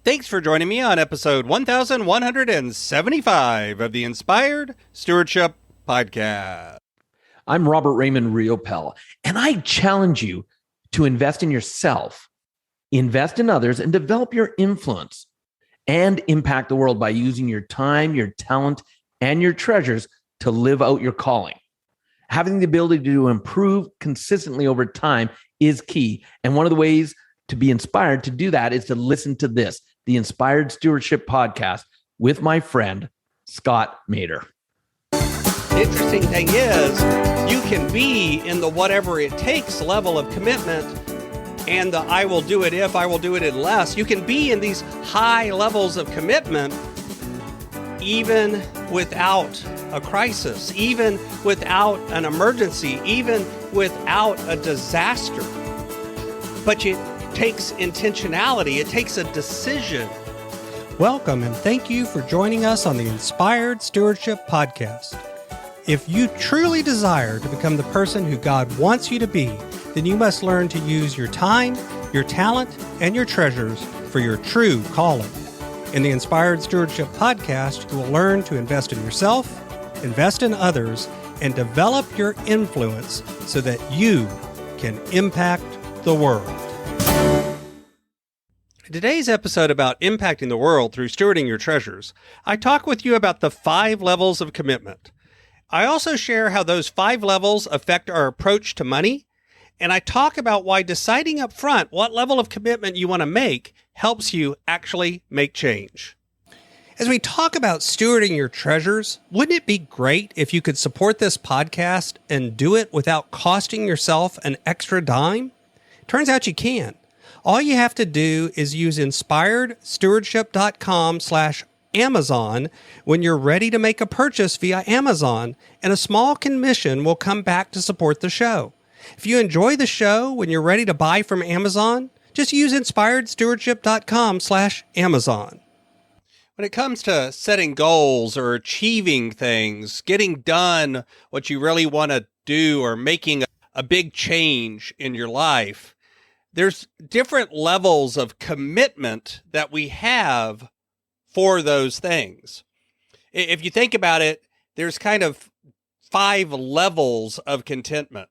Thanks for joining me on episode 1175 of the Inspired Stewardship Podcast. I'm Robert Raymond Riopel, and I challenge you to invest in yourself, invest in others, and develop your influence and impact the world by using your time, your talent, and your treasures to live out your calling. Having the ability to improve consistently over time is key. And one of the ways to be inspired to do that is to listen to this, the Inspired Stewardship Podcast with my friend, Scott Mader. The interesting thing is you can be in the whatever it takes level of commitment and the I will do it if, I will do it unless. You can be in these high levels of commitment even without a crisis, even without an emergency, even without a disaster. But it takes intentionality. It takes a decision. Welcome and thank you for joining us on the Inspired Stewardship Podcast. If you truly desire to become the person who God wants you to be, then you must learn to use your time, your talent, and your treasures for your true calling. In the Inspired Stewardship Podcast, you will learn to invest in yourself, invest in others, and develop your influence so that you can impact the world. In today's episode about impacting the world through stewarding your treasures, I talk with you about the 5 levels of commitment. I also share how those 5 levels affect our approach to money, and I talk about why deciding up front what level of commitment you want to make helps you actually make change. As we talk about stewarding your treasures, wouldn't it be great if you could support this podcast and do it without costing yourself an extra dime? Turns out you can. All you have to do is use inspiredstewardship.com/Amazon when you're ready to make a purchase via Amazon, and a small commission will come back to support the show. If you enjoy the show when you're ready to buy from Amazon, just use inspiredstewardship.com/Amazon. When it comes to setting goals or achieving things, getting done what you really want to do, or making a big change in your life, there's different levels of commitment that we have for those things. If you think about it, there's kind of 5 levels of contentment.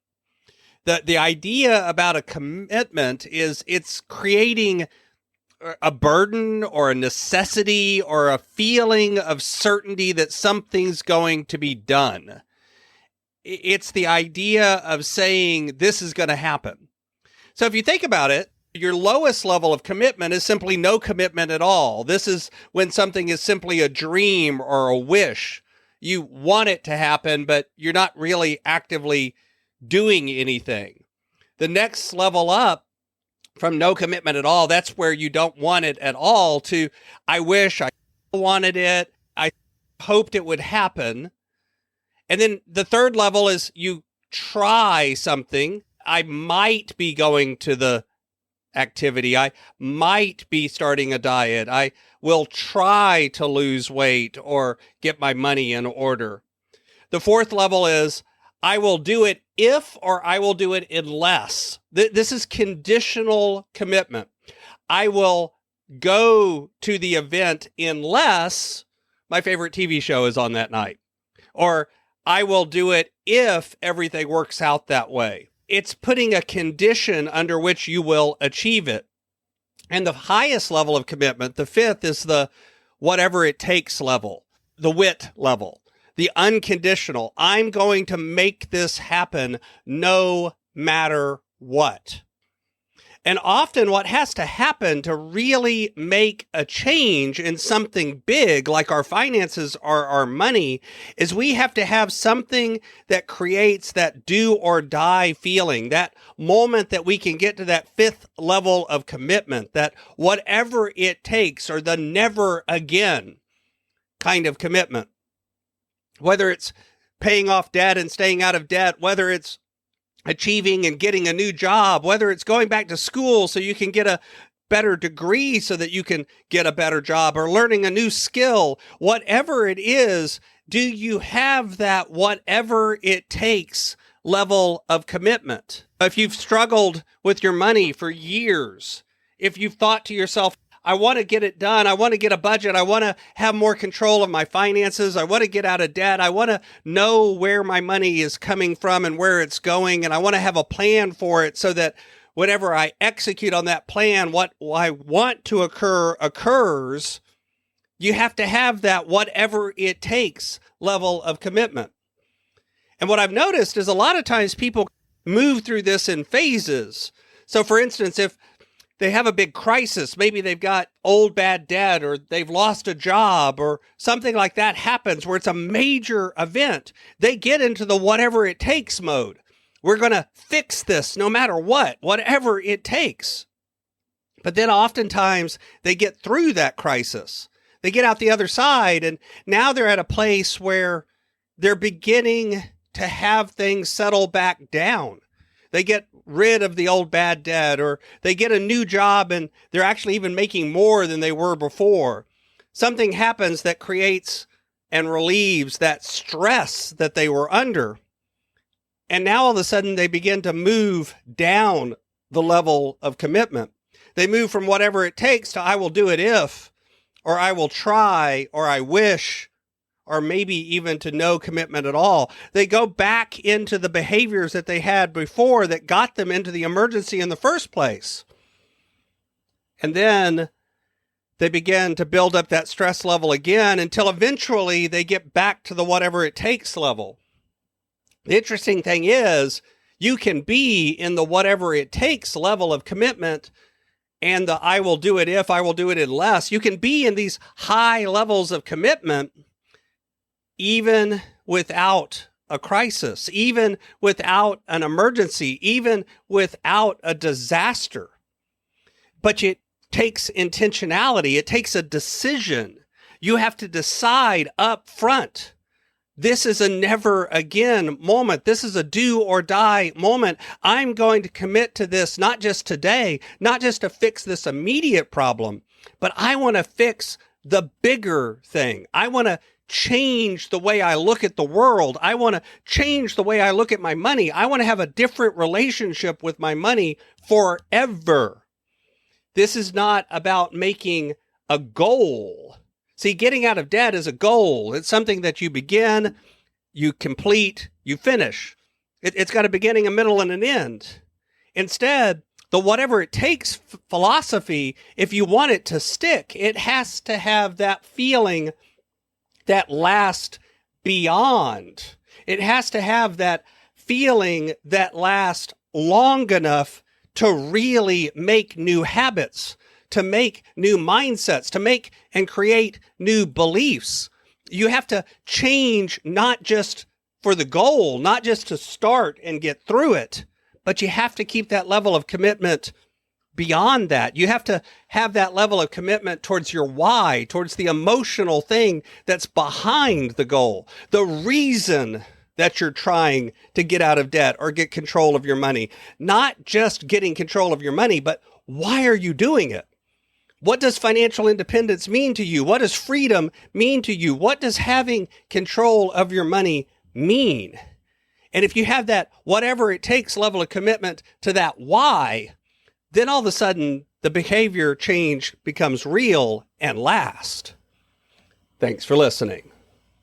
The idea about a commitment is it's creating a burden or a necessity or a feeling of certainty that something's going to be done. It's the idea of saying this is going to happen. So if you think about it, your lowest level of commitment is simply no commitment at all. This is when something is simply a dream or a wish. You want it to happen, but you're not really actively doing anything. The next level up from no commitment at all, that's where you don't want it at all, to I wish I wanted it, I hoped it would happen. And then the third level is you try something. I might be going to the activity. I might be starting a diet. I will try to lose weight or get my money in order. The fourth level is I will do it if, or I will do it unless. This is conditional commitment. I will go to the event unless my favorite TV show is on that night. Or I will do it if everything works out that way. It's putting a condition under which you will achieve it. And the highest level of commitment, the 5th, is the whatever it takes level, the WIT level, the unconditional. I'm going to make this happen no matter what. And often what has to happen to really make a change in something big, like our finances or our money, is we have to have something that creates that do or die feeling, that moment that we can get to that 5th level of commitment, that whatever it takes, or the never again kind of commitment. Whether it's paying off debt and staying out of debt, whether it's achieving and getting a new job, whether it's going back to school so you can get a better degree so that you can get a better job, or learning a new skill, whatever it is, do you have that whatever it takes level of commitment? If you've struggled with your money for years, if you've thought to yourself, I want to get it done. I want to get a budget. I want to have more control of my finances. I want to get out of debt. I want to know where my money is coming from and where it's going. And I want to have a plan for it so that whenever I execute on that plan, what I want to occur occurs. You have to have that whatever it takes level of commitment. And what I've noticed is a lot of times people move through this in phases. So for instance, if they have a big crisis, maybe they've got old bad debt or they've lost a job or something like that happens where it's a major event, they get into the whatever it takes mode. We're going to fix this no matter what, whatever it takes. But then oftentimes they get through that crisis. They get out the other side, and now they're at a place where they're beginning to have things settle back down. They get rid of the old bad debt, or they get a new job and they're actually even making more than they were before. Something happens that creates and relieves that stress that they were under. And now all of a sudden they begin to move down the level of commitment. They move from whatever it takes to I will do it if, or I will try, or I wish, or maybe even to no commitment at all. They go back into the behaviors that they had before that got them into the emergency in the first place. And then they begin to build up that stress level again until eventually they get back to the whatever it takes level. The interesting thing is you can be in the whatever it takes level of commitment and the I will do it if, I will do it unless. You can be in these high levels of commitment even without a crisis, even without an emergency, even without a disaster. But it takes intentionality. It takes a decision. You have to decide up front. This is a never again moment. This is a do or die moment. I'm going to commit to this, not just today, not just to fix this immediate problem, but I want to fix the bigger thing. I want to change the way I look at the world. I want to change the way I look at my money. I want to have a different relationship with my money forever. This is not about making a goal. See, getting out of debt is a goal. It's something that you begin, you complete, you finish. It's got a beginning, a middle, and an end. Instead, the whatever it takes philosophy, if you want it to stick, it has to have that feeling that lasts beyond. It has to have that feeling that lasts long enough to really make new habits, to make new mindsets, to make and create new beliefs. You have to change not just for the goal, not just to start and get through it, but you have to keep that level of commitment beyond that. You have to have that level of commitment towards your why, towards the emotional thing that's behind the goal, the reason that you're trying to get out of debt or get control of your money. Not just getting control of your money, but why are you doing it? What does financial independence mean to you? What does freedom mean to you? What does having control of your money mean? And if you have that whatever it takes level of commitment to that why, then all of a sudden the behavior change becomes real and lasts. Thanks for listening.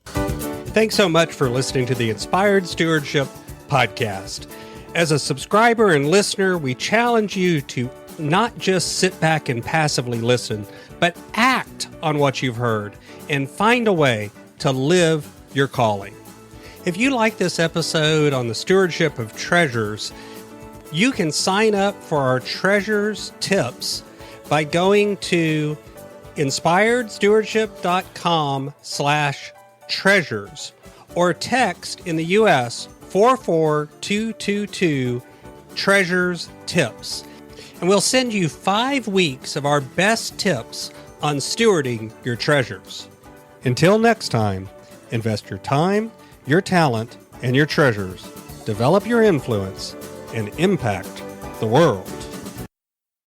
Thanks so much for listening to the Inspired Stewardship podcast. As a subscriber and listener, we challenge you to not just sit back and passively listen, but act on what you've heard and find a way to live your calling. If you like this episode on the stewardship of treasures, you can sign up for our treasures tips by going to inspiredstewardship.com/treasures or text in the US 44222 treasures tips. And we'll send you 5 weeks of our best tips on stewarding your treasures. Until next time, invest your time, your talent, and your treasures. Develop your influence and impact the world.